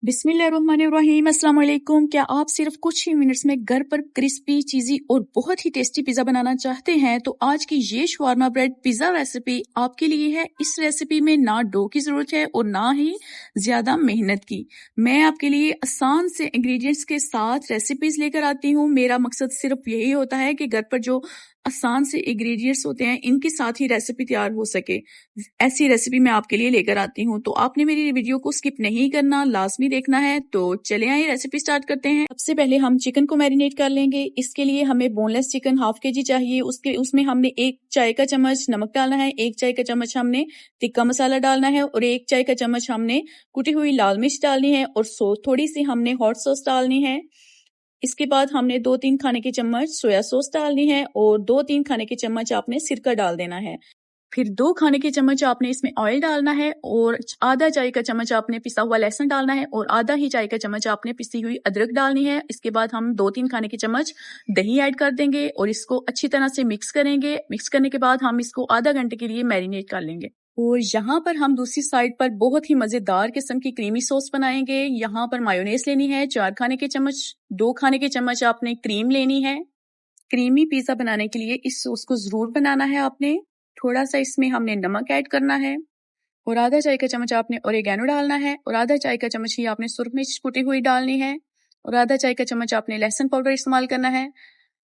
बिस्मिल्लाहिर्रहमानिर्रहीम, अस्सलाम वालेकुम। क्या आप सिर्फ कुछ ही मिनट्स में घर पर क्रिस्पी, चीज़ी और बहुत ही टेस्टी पिज़्ज़ा बनाना चाहते हैं? तो आज की ये शवारमा ब्रेड पिज़्ज़ा रेसिपी आपके लिए है। इस रेसिपी में ना डो की ज़रूरत है और ना ही ज़्यादा मेहनत की। मैं आपके लिए आसान से इंग्रेडिएंट्स के साथ रेसिपीज़ लेकर आती हूँ। मेरा मकसद सिर्फ यही होता है कि घर पर जो आसान से इंग्रेडिएंट्स होते हैं, इनके साथ ही रेसिपी तैयार हो सके। ऐसी रेसिपी मैं आपके लिए लेकर आती हूँ। तो आपने मेरी वीडियो को स्किप नहीं करना, लाजमी देखना है। तो चले आइए रेसिपी स्टार्ट करते हैं। सबसे पहले हम चिकन को मैरिनेट कर लेंगे। इसके लिए हमें बोनलेस चिकन हाफ केजी चाहिए। उसमें हमने 1 चाय का चम्मच नमक डालना है, 1 चाय का चम्मच हमने तिक्का मसाला डालना है और 1 चाय का चम्मच हमने कुटी हुई लाल मिर्च डालनी है और थोड़ी सी हमने हॉट सॉस डालनी है। इसके बाद हमने 2-3 खाने के चम्मच सोया सॉस डालनी है और 2-3 खाने के चम्मच आपने सिरका डाल देना है। फिर 2 खाने के चम्मच आपने इसमें ऑयल डालना है और आधा चाय का चम्मच आपने पिसा हुआ लहसुन डालना है और आधा ही चाय का चम्मच आपने पिसी हुई अदरक डालनी है। इसके बाद हम 2-3 खाने के चम्मच दही ऐड कर देंगे और इसको अच्छी तरह से मिक्स करेंगे। मिक्स करने के बाद हम इसको आधा घंटे के लिए मैरिनेट कर लेंगे। और यहाँ पर हम दूसरी साइड पर बहुत ही मजेदार किस्म की क्रीमी सॉस बनाएंगे। यहाँ पर मायोनेज लेनी है 4 खाने के चम्मच, 2 खाने के चम्मच आपने क्रीम लेनी है। क्रीमी पिज़्ज़ा बनाने के लिए इस सॉस को ज़रूर बनाना है आपने। थोड़ा सा इसमें हमने नमक ऐड करना है और आधा चाय का चम्मच आपने ओरिगैनो डालना है और आधा चाय का चम्मच ही आपने सुरख मिर्च कुटी हुई डालनी है और आधा चाय का चम्मच आपने लहसुन पाउडर इस्तेमाल करना है।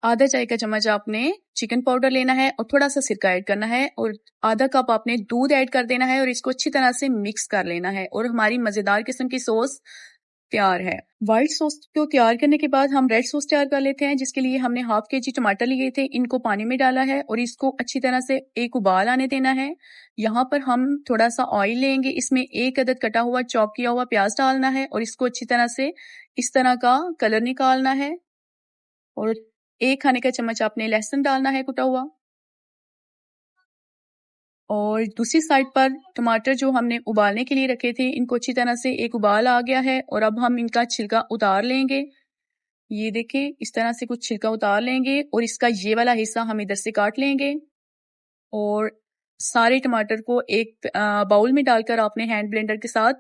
आधा चाय का चम्मच आपने चिकन पाउडर लेना है और थोड़ा सा सिरका ऐड करना है और आधा कप आपने दूध ऐड कर देना है और इसको अच्छी तरह से मिक्स कर लेना है और हमारी मजेदार किस्म की सॉस तैयार है। व्हाइट सॉस को तैयार करने के बाद हम रेड सॉस तैयार कर लेते हैं, जिसके लिए हमने हाफ केजी टमाटर लिए थे। इनको पानी में डाला है और इसको अच्छी तरह से एक उबाल आने देना है। यहाँ पर हम थोड़ा सा ऑयल लेंगे, इसमें 1 अदद कटा हुआ चॉप किया हुआ प्याज डालना है और इसको अच्छी तरह से इस तरह का कलर निकालना है और 1 खाने का चम्मच आपने लहसुन डालना है कुटा हुआ। और दूसरी साइड पर टमाटर जो हमने उबालने के लिए रखे थे, इनको अच्छी तरह से एक उबाल आ गया है और अब हम इनका छिलका उतार लेंगे। ये देखिए, इस तरह से कुछ छिलका उतार लेंगे और इसका ये वाला हिस्सा हम इधर से काट लेंगे और सारे टमाटर को एक बाउल में डालकर आपने हैंड ब्लेंडर के साथ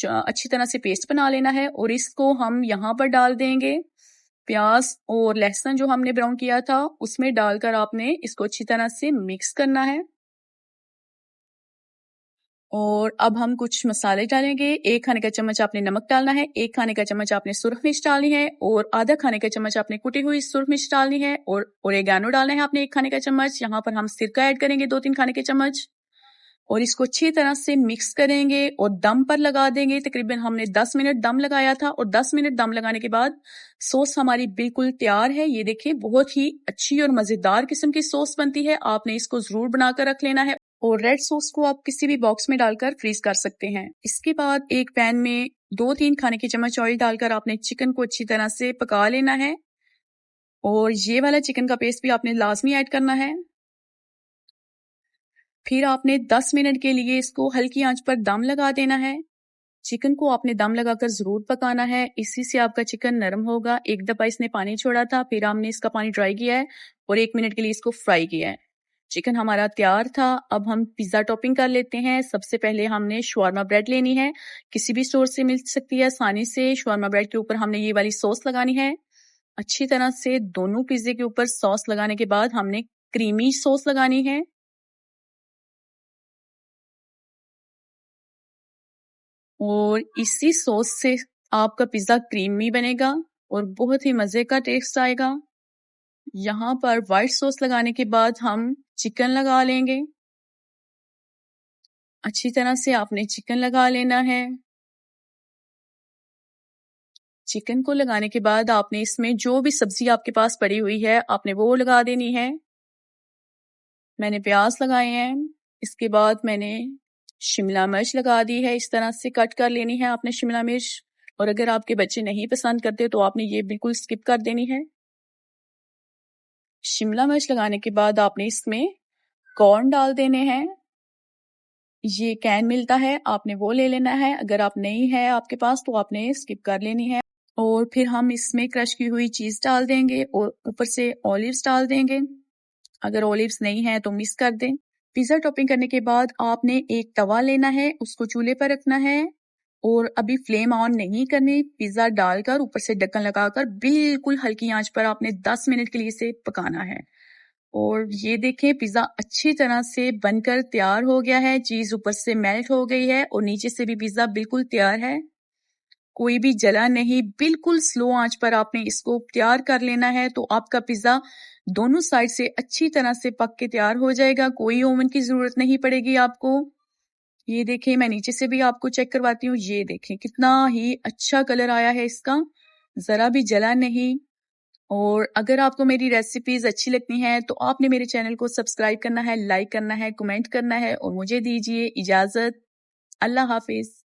अच्छी तरह से पेस्ट बना लेना है और इसको हम यहाँ पर डाल देंगे। प्याज और लहसुन जो हमने ब्राउन किया था उसमें डालकर आपने इसको अच्छी तरह से मिक्स करना है। और अब हम कुछ मसाले डालेंगे। 1 खाने का चम्मच आपने नमक डालना है, 1 खाने का चम्मच आपने सुरख मिर्च डालनी है और आधा खाने का चम्मच आपने कुटी हुई सुरख मिर्च डालनी है और ओरिगैनो डालना है आपने 1 खाने का चम्मच। यहाँ पर हम सिरका ऐड करेंगे 2-3 खाने के चम्मच और इसको अच्छी तरह से मिक्स करेंगे और दम पर लगा देंगे। तकरीबन हमने 10 मिनट दम लगाया था और 10 मिनट दम लगाने के बाद सॉस हमारी बिल्कुल तैयार है। ये देखिए, बहुत ही अच्छी और मजेदार किस्म की सॉस बनती है। आपने इसको जरूर बनाकर रख लेना है और रेड सॉस को आप किसी भी बॉक्स में डालकर फ्रीज कर सकते हैं। इसके बाद एक पैन में 2-3 खाने के चम्मच ऑयल डालकर आपने चिकन को अच्छी तरह से पका लेना है और ये वाला चिकन का पेस्ट भी आपने लाजमी ऐड करना है। फिर आपने 10 मिनट के लिए इसको हल्की आंच पर दम लगा देना है। चिकन को आपने दम लगाकर जरूर पकाना है, इसी से आपका चिकन नरम होगा। एक दफा इसने पानी छोड़ा था, फिर हमने इसका पानी ड्राई किया है और 1 मिनट के लिए इसको फ्राई किया है। चिकन हमारा तैयार था। अब हम पिज्जा टॉपिंग कर लेते हैं। सबसे पहले हमने शवारमा ब्रेड लेनी है, किसी भी स्टोर से मिल सकती है आसानी से। शवारमा ब्रेड के ऊपर हमने ये वाली सॉस लगानी है। अच्छी तरह से दोनों पिज्जे के ऊपर सॉस लगाने के बाद हमने क्रीमी सॉस लगानी है और इसी सॉस से आपका पिज्जा क्रीमी बनेगा और बहुत ही मजे का टेस्ट आएगा। यहाँ पर व्हाइट सॉस लगाने के बाद हम चिकन लगा लेंगे। अच्छी तरह से आपने चिकन लगा लेना है। चिकन को लगाने के बाद आपने इसमें जो भी सब्जी आपके पास पड़ी हुई है आपने वो लगा देनी है। मैंने प्याज लगाए हैं, इसके बाद मैंने शिमला मिर्च लगा दी है। इस तरह से कट कर लेनी है आपने शिमला मिर्च और अगर आपके बच्चे नहीं पसंद करते तो आपने ये बिल्कुल स्किप कर देनी है। शिमला मिर्च लगाने के बाद आपने इसमें कॉर्न डाल देने हैं। ये कैन मिलता है, आपने वो ले लेना है। अगर आप नहीं है आपके पास तो आपने स्किप कर लेनी है। और फिर हम इसमें क्रश की हुई चीज डाल देंगे और ऊपर से ऑलिव्स डाल देंगे। अगर ऑलिव्स नहीं है तो मिक्स कर दें। पिज्जा टॉपिंग करने के बाद आपने एक तवा लेना है, उसको चूल्हे पर रखना है और अभी फ्लेम ऑन नहीं करनी, पिज्जा डालकर ऊपर से ढक्कन लगाकर बिल्कुल हल्की आंच पर आपने 10 मिनट के लिए इसे पकाना है। और ये देखें पिज्जा अच्छी तरह से बनकर तैयार हो गया है, चीज ऊपर से मेल्ट हो गई है और नीचे से भी पिज्जा बिल्कुल तैयार है, कोई भी जला नहीं, बिल्कुल स्लो आंच पर आपने इसको तैयार कर लेना है। तो आपका पिज्जा दोनों साइड से अच्छी तरह से पक के तैयार हो जाएगा, कोई ओवन की जरूरत नहीं पड़ेगी आपको। ये देखें, मैं नीचे से भी आपको चेक करवाती हूँ, ये देखें कितना ही अच्छा कलर आया है इसका, जरा भी जला नहीं। और अगर आपको मेरी रेसिपीज अच्छी लगती हैं तो आपने मेरे चैनल को सब्सक्राइब करना है, लाइक करना है, कमेंट करना है और मुझे दीजिए इजाजत। अल्लाह हाफिज।